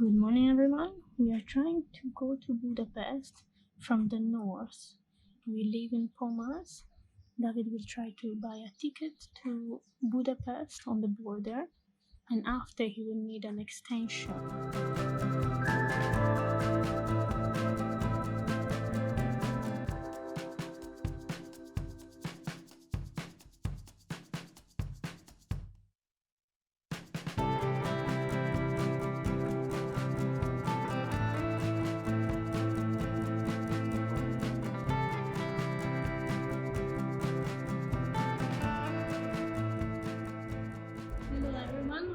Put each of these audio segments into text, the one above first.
Good morning, everyone. We are trying to go to Budapest from the north. We live in Pomasz. David will try to buy a ticket to Budapest on the border, and after he will need an extension.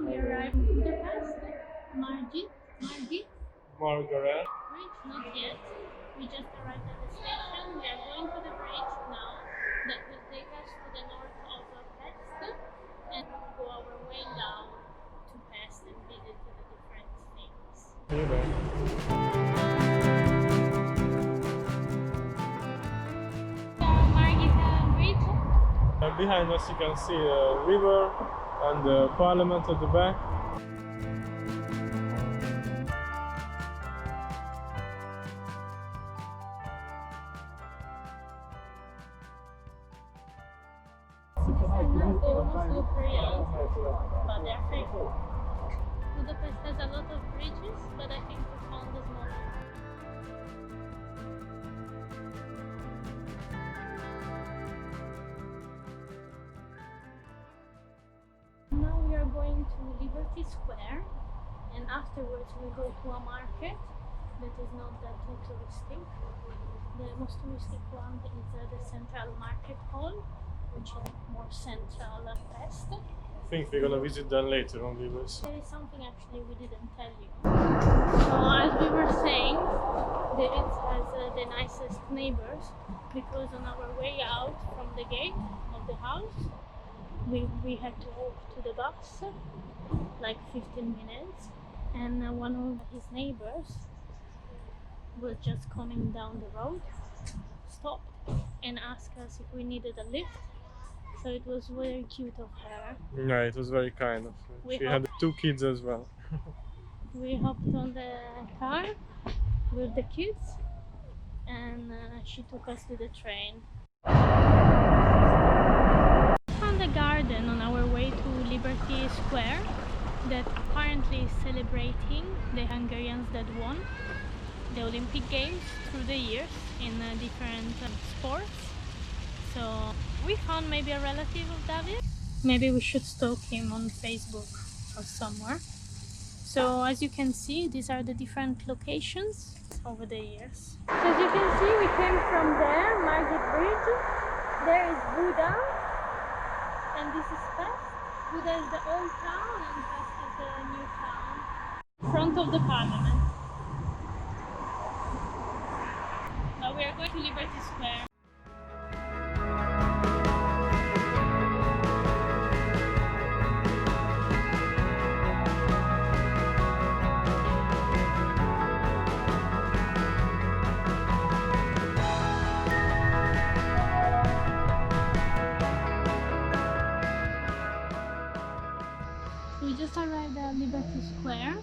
We arrived in Budapest. Margit Margaret. Bridge, not yet. We just arrived at the station. We are going to the bridge now. That will take us to the north of Pest, and we will go our way down to Pest and visit the different things. Margit Bridge. Behind us you can see a river and the Parliament at the back. They almost look real, but they're fake. Budapest has a lot of bridges, but I think we found the small one. Now we are going to Liberty Square, and afterwards we go to a market that is not that too touristic. The most touristic one is the Central Market Hall, which is more central and Pest. I think we're gonna visit them later on, viewers. There is something actually we didn't tell you. So as we were saying, it has the nicest neighbors, because on our way out from the gate of the house, we had to walk to the bus, like 15 minutes, and one of his neighbors was just coming down the road, stopped and asked us if we needed a lift. So it was very cute of her. Yeah, it was very kind of her. She had 2 kids as well. We hopped on the car with the kids, and she took us to the train. We found a garden on our way to Liberty Square that apparently is celebrating the Hungarians that won the Olympic Games through the years in different sports. So we found maybe a relative of David. Maybe we should stalk him on Facebook or somewhere. So as you can see, these are the different locations over the years. So as you can see, we came from there, Margit Bridge. There is Buda, and this is Pest. Buda is the old town and Pest is the new town. Front of the Parliament. Now we are going to Liberty Square. We just arrived at Liberty Square.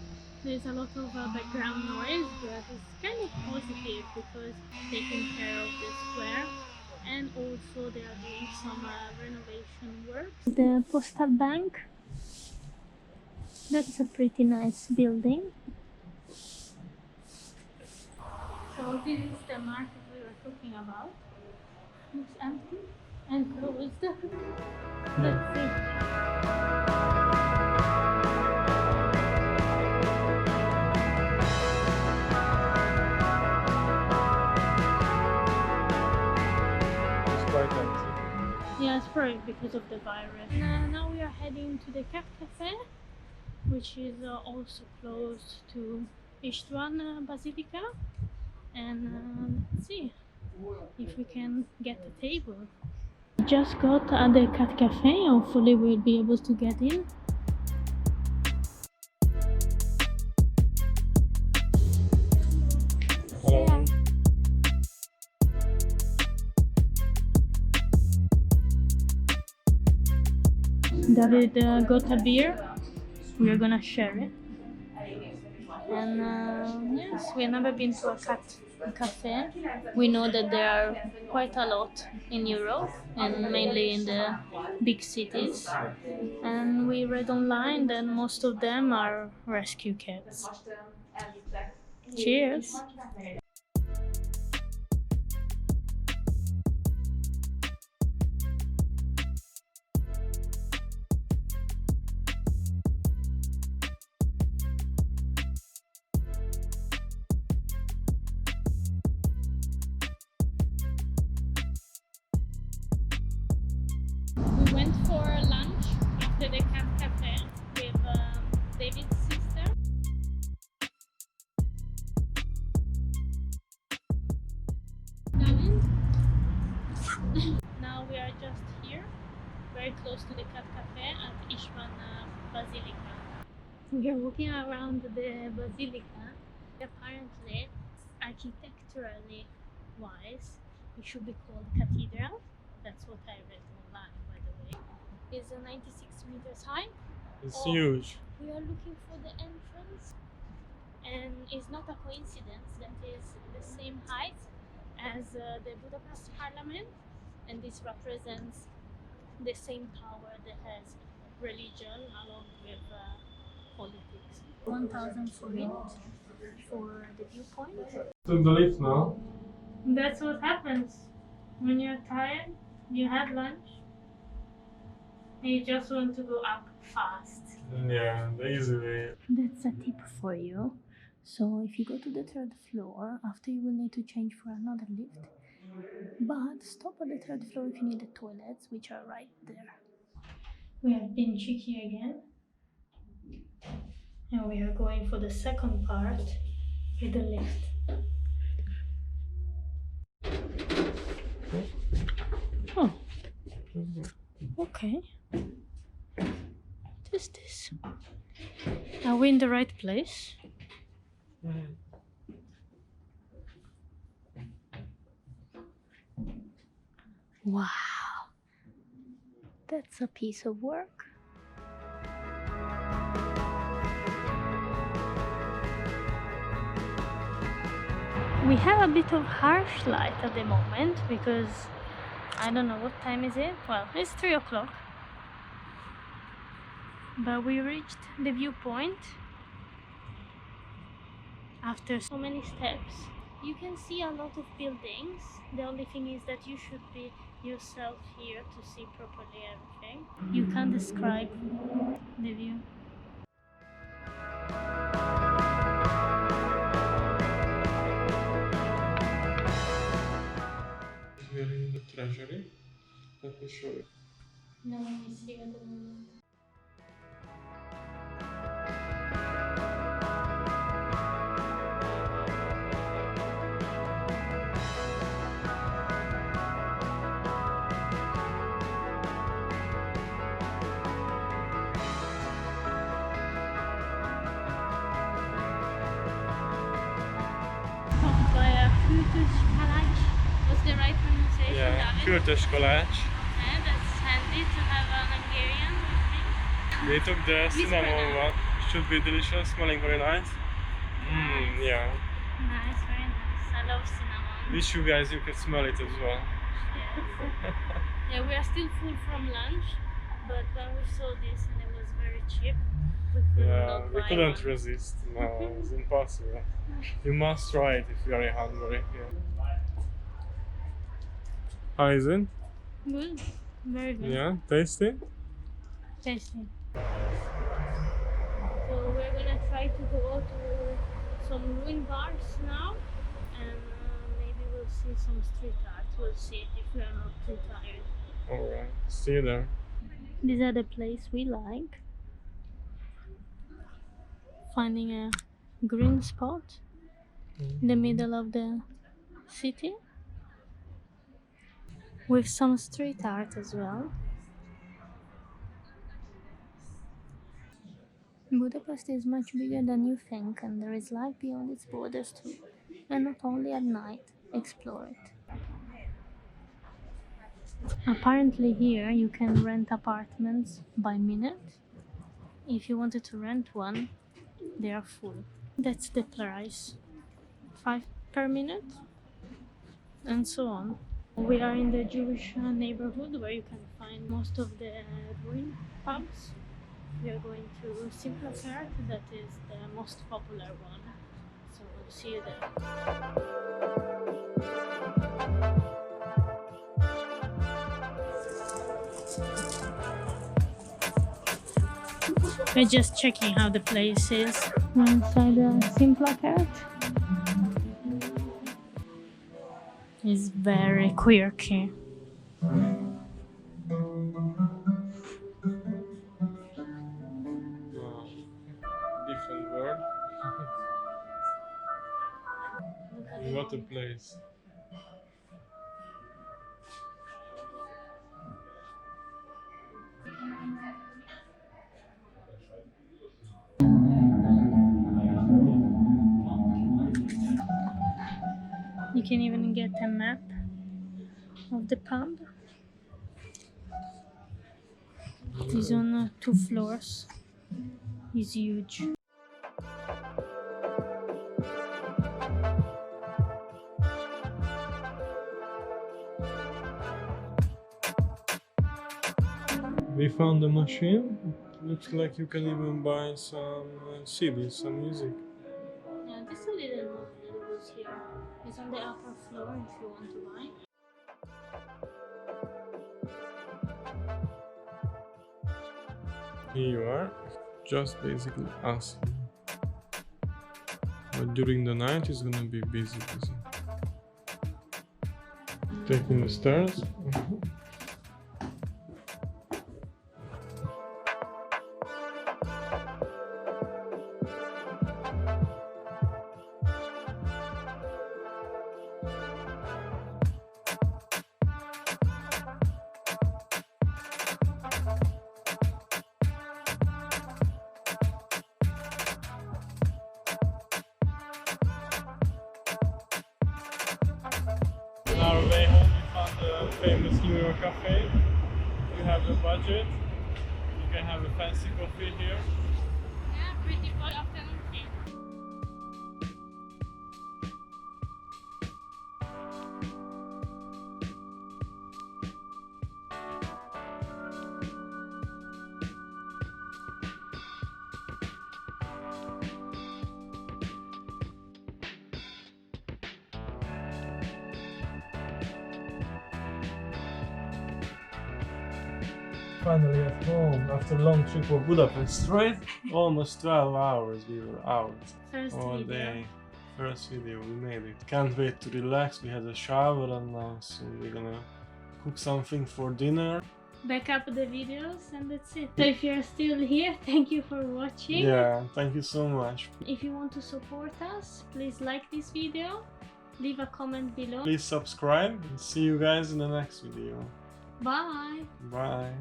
There's a lot of background noise, but it's kind of positive because taking care of the square, and also they are doing some renovation work. The Postal Bank. That's a pretty nice building. So this is the market we were talking about. Looks empty and closed. Let's see. Yeah, it's probably because of the virus. Now we are heading to the Café, which is also close to István Basilica, and let's see if we can get a table. Just got at the Café, hopefully we'll be able to get in. Hello. David got a beer. We are gonna share it. And yes, we've never been to a cat cafe. We know that there are quite a lot in Europe and mainly in the big cities. And we read online that most of them are rescue cats. Cheers! We went for lunch after the cat cafe with David's sister. Now we are just here, very close to the cat cafe at István Basilica. We are walking around the basilica. Apparently, architecturally wise, it should be called cathedral. That's what I read online, by the way. It's 96 meters high. It's huge. We are looking for the entrance, and it's not a coincidence that is the same height as the Budapest Parliament, and this represents the same power that has religion along with politics. 1,000 forint for the viewpoint. Took the lift now. That's what happens when you're tired. You had lunch, and you just want to go up fast. Yeah, the easy way. That's a tip for you. So if you go to the third floor, after you will need to change for another lift. But stop at the third floor if you need the toilets, which are right there. We have been cheeky again. And we are going for the second part with the lift. Oh. Okay. What is this? Are we in the right place? Wow. That's a piece of work. We have a bit of harsh light at the moment because I don't know what time is it. Well, it's 3 o'clock. But we reached the viewpoint after so many steps. You can see a lot of buildings. The only thing is that you should be yourself here to see properly everything. You can't describe the view. We are in the treasury. Let me show you. No one is here at the moment. Kürtőskalács. What's the right pronunciation? Yeah, Kürtőskalács. Yeah, that's handy to have a Hungarian with me. They took the cinnamon one. Should be delicious, smelling very nice. Yeah. Nice, very nice. I love cinnamon. Wish you guys you could smell it as well. Yes. Yeah, we are still full from lunch, but when we saw this and it was very cheap, we could not we buy couldn't one. resist. No, it's impossible. You must try it if you are in Hungary. Yeah. How is it? Good. Very good. Yeah, tasty? Tasty. So we're gonna try to go to some ruined bars now, and maybe we'll see some street art. We'll see if we are not too tired. Alright, see you there. These are the place we like. Finding a green spot in the middle of the city with some street art as well. Budapest is much bigger than you think, and there is life beyond its borders too. And not only at night, explore it. Apparently here you can rent apartments by minute. If you wanted to rent one, they are full. That's the price. 5 per minute, and so on. We are in the Jewish neighborhood where you can find most of the ruin pubs. We are going to Szimpla Kert, that is the most popular one. So we'll see you there. We're just checking how the place is. We're inside the Szimpla Kert. It's very quirky. Different world. What a place. You can even get a map of the pub. It is on 2 floors. It's huge. We found a machine. Looks like you can even buy some CDs, some music. Yeah, this I didn't know that it was here. It's on the upper floor if you want to buy. Here you are, just basically us. But during the night it's gonna be busy. Taking the stairs. On our way home we found the famous York Café. If you have the budget, you can have a fancy coffee here. Yeah, pretty good afternoon tea. Finally at home after a long trip of Budapest, right? Almost 12 hours we were out First all video. day. First video, we made it. Can't wait to relax. We had a shower and now soon we're gonna cook something for dinner. Back up the videos and that's it. So if you're still here, thank you for watching. Yeah, thank you so much. If you want to support us, please like this video, leave a comment below. Please subscribe and see you guys in the next video. Bye! Bye.